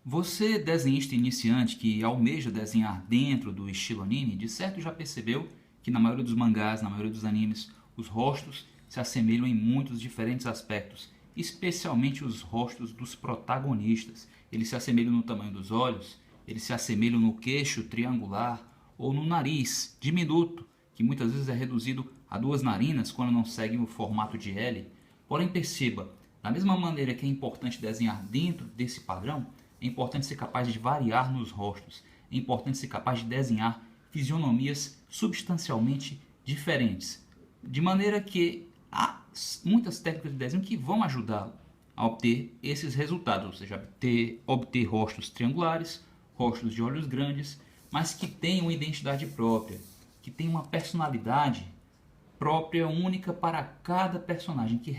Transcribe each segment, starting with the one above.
Você, desenhista iniciante que almeja desenhar dentro do estilo anime, de certo já percebeu que na maioria dos mangás, na maioria dos animes, os rostos se assemelham em muitos diferentes aspectos, especialmente os rostos dos protagonistas. Eles se assemelham no tamanho dos olhos, eles se assemelham no queixo triangular ou no nariz diminuto, que muitas vezes é reduzido a duas narinas quando não seguem o formato de L. Porém, perceba, da mesma maneira que é importante desenhar dentro desse padrão, é importante ser capaz de variar nos rostos. É importante ser capaz de desenhar fisionomias substancialmente diferentes. De maneira que há muitas técnicas de desenho que vão ajudá-lo a obter esses resultados. Ou seja, obter rostos triangulares, rostos de olhos grandes, mas que tenham identidade própria, que tenham uma personalidade própria, única para cada personagem, que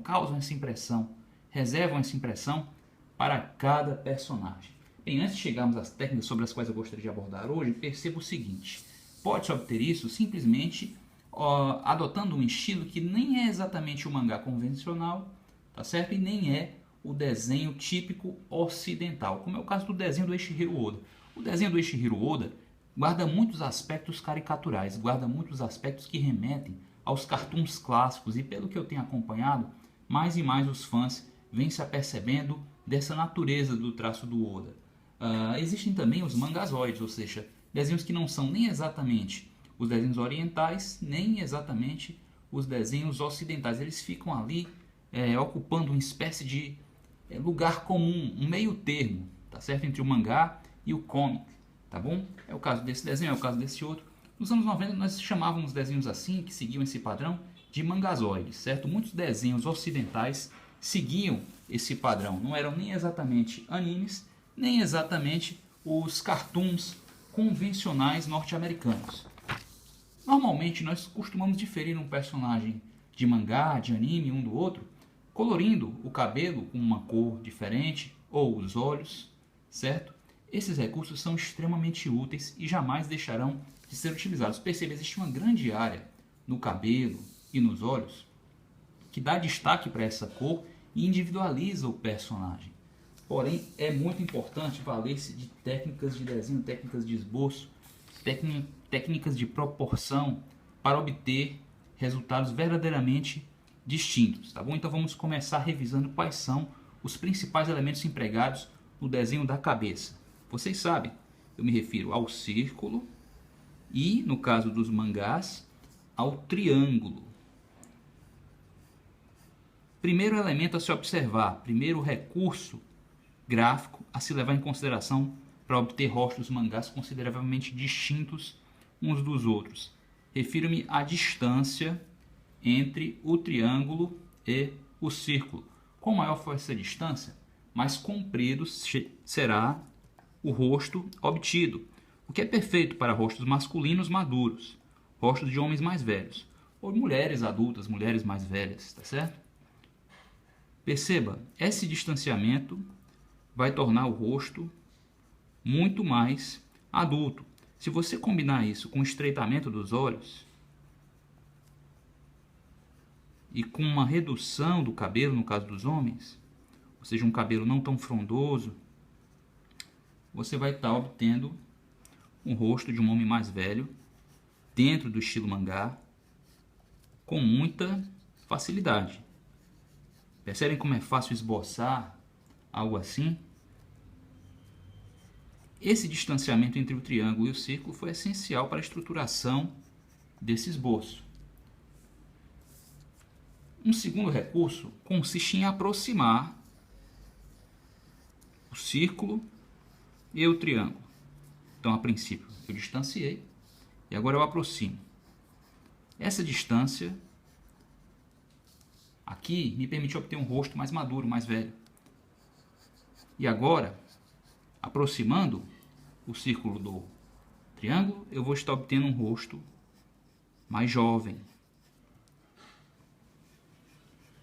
causam essa impressão, reservam essa impressão para cada personagem. Bem, antes de chegarmos às técnicas sobre as quais eu gostaria de abordar hoje, perceba o seguinte: pode-se obter isso simplesmente adotando um estilo que nem é exatamente o mangá convencional, tá certo? E nem é o desenho típico ocidental, como é o caso do desenho do Eiichiro Oda. O desenho do Eiichiro Oda guarda muitos aspectos caricaturais, guarda muitos aspectos que remetem aos cartoons clássicos, e pelo que eu tenho acompanhado, mais e mais os fãs vêm se apercebendo dessa natureza do traço do Oda. Existem também os mangazoides, ou seja, desenhos que não são nem exatamente os desenhos orientais, nem exatamente os desenhos ocidentais. Eles ficam ali ocupando uma espécie de lugar comum, um meio termo, tá certo? Entre o mangá e o comic, tá bom? É o caso desse desenho, é o caso desse outro. Nos anos 90 nós chamávamos desenhos assim, que seguiam esse padrão, de mangazoides, certo? Muitos desenhos ocidentais seguiam esse padrão, não eram nem exatamente animes, nem exatamente os cartoons convencionais norte-americanos. Normalmente nós costumamos diferir um personagem de mangá, de anime, um do outro, colorindo o cabelo com uma cor diferente ou os olhos, certo? Esses recursos são extremamente úteis e jamais deixarão de ser utilizados. Perceba, existe uma grande área no cabelo e nos olhos que dá destaque para essa cor e individualiza o personagem. Porém, é muito importante valer-se de técnicas de desenho, técnicas de esboço, técnicas de proporção para obter resultados verdadeiramente distintos, tá bom? Então vamos começar revisando quais são os principais elementos empregados no desenho da cabeça. Vocês sabem, eu me refiro ao círculo e, no caso dos mangás, ao triângulo. Primeiro elemento a se observar, primeiro recurso gráfico a se levar em consideração para obter rostos mangás consideravelmente distintos uns dos outros. Refiro-me à distância entre o triângulo e o círculo. Quanto maior for essa distância, mais comprido será o rosto obtido, o que é perfeito para rostos masculinos maduros, rostos de homens mais velhos, ou mulheres adultas, mulheres mais velhas, tá certo? Perceba, esse distanciamento vai tornar o rosto muito mais adulto. Se você combinar isso com o estreitamento dos olhos e com uma redução do cabelo, no caso dos homens, ou seja, um cabelo não tão frondoso, você vai estar obtendo um rosto de um homem mais velho, dentro do estilo mangá, com muita facilidade. Percebem como é fácil esboçar algo assim? Esse distanciamento entre o triângulo e o círculo foi essencial para a estruturação desse esboço. Um segundo recurso consiste em aproximar o círculo e o triângulo. Então, a princípio, eu distanciei e agora eu aproximo. Essa distância aqui me permite obter um rosto mais maduro, mais velho. E agora, aproximando o círculo do triângulo, eu vou estar obtendo um rosto mais jovem.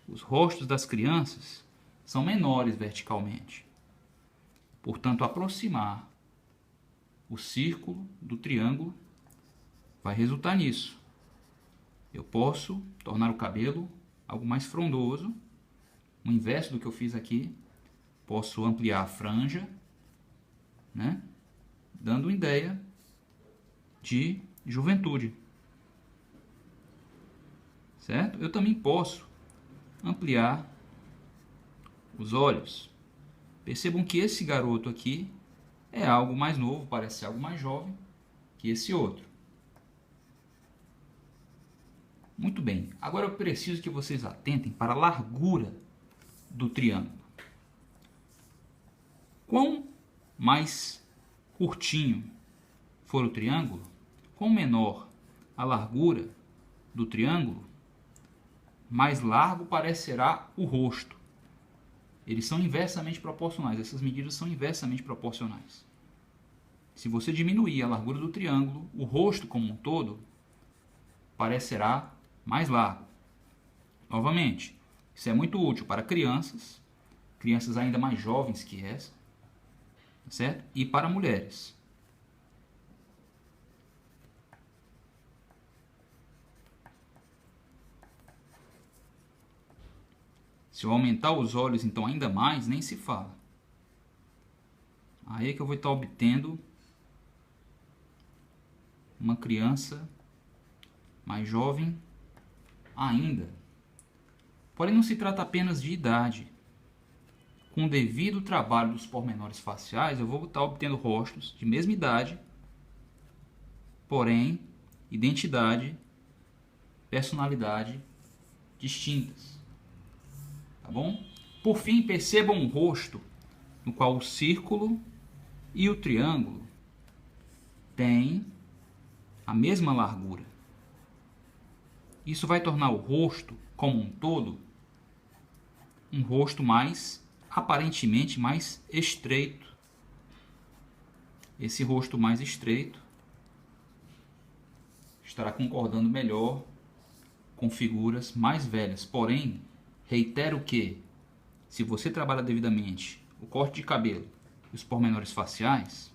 Os rostos das crianças são menores verticalmente. Portanto, aproximar o círculo do triângulo vai resultar nisso. Eu posso tornar o cabelo algo mais frondoso, o inverso do que eu fiz aqui. Posso ampliar a franja né? Dando ideia de juventude, certo? Eu também posso ampliar os olhos. Percebam que esse garoto aqui é algo mais novo, parece ser algo mais jovem que esse outro. Muito bem, agora eu preciso que vocês atentem para a largura do triângulo. Quão mais curtinho for o triângulo, quão menor a largura do triângulo, mais largo parecerá o rosto. Eles são inversamente proporcionais, essas medidas são inversamente proporcionais. Se você diminuir a largura do triângulo, o rosto como um todo parecerá mais largo. Novamente, isso é muito útil para crianças ainda mais jovens que essa, certo? E para mulheres. Se eu aumentar os olhos então ainda mais, nem se fala. Aí é que eu vou estar obtendo uma criança mais jovem ainda. Porém, não se trata apenas de idade. Com o devido trabalho dos pormenores faciais, eu vou estar obtendo rostos de mesma idade, porém, identidade, personalidade distintas. Tá bom? Por fim, percebam um rosto no qual o círculo e o triângulo têm a mesma largura. Isso vai tornar o rosto, como um todo, um rosto aparentemente mais estreito. Esse rosto mais estreito estará concordando melhor com figuras mais velhas. Porém, reitero que, se você trabalha devidamente o corte de cabelo e os pormenores faciais,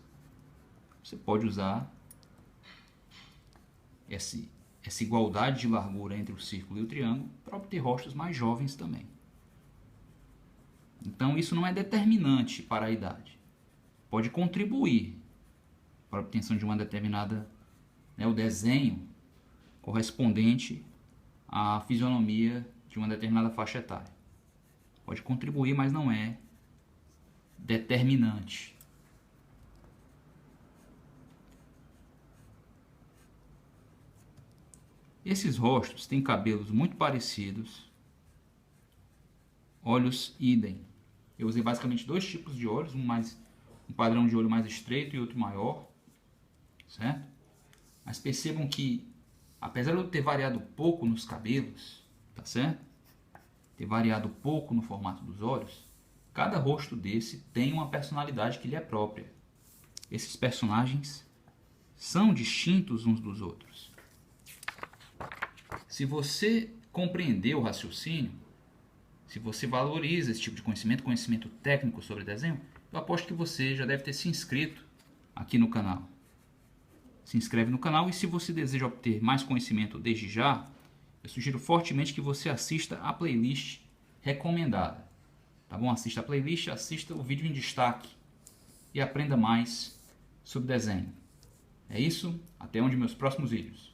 você pode usar essa igualdade de largura entre o círculo e o triângulo para obter rostos mais jovens também. Então isso não é determinante para a idade. Pode contribuir para a obtenção de uma determinada, o desenho correspondente à fisionomia de uma determinada faixa etária. Pode contribuir, mas não é determinante. Esses rostos têm cabelos muito parecidos, olhos idem. Eu usei basicamente dois tipos de olhos, um padrão de olho mais estreito e outro maior, certo? Mas percebam que, apesar de eu ter variado pouco nos cabelos, tá certo? Ter variado pouco no formato dos olhos, cada rosto desse tem uma personalidade que lhe é própria. Esses personagens são distintos uns dos outros. Se você compreender o raciocínio, se você valoriza esse tipo de conhecimento técnico sobre desenho, eu aposto que você já deve ter se inscrito aqui no canal. Se inscreve no canal e se você deseja obter mais conhecimento desde já, eu sugiro fortemente que você assista a playlist recomendada. Tá bom? Assista a playlist, assista o vídeo em destaque e aprenda mais sobre desenho. É isso, até onde meus próximos vídeos.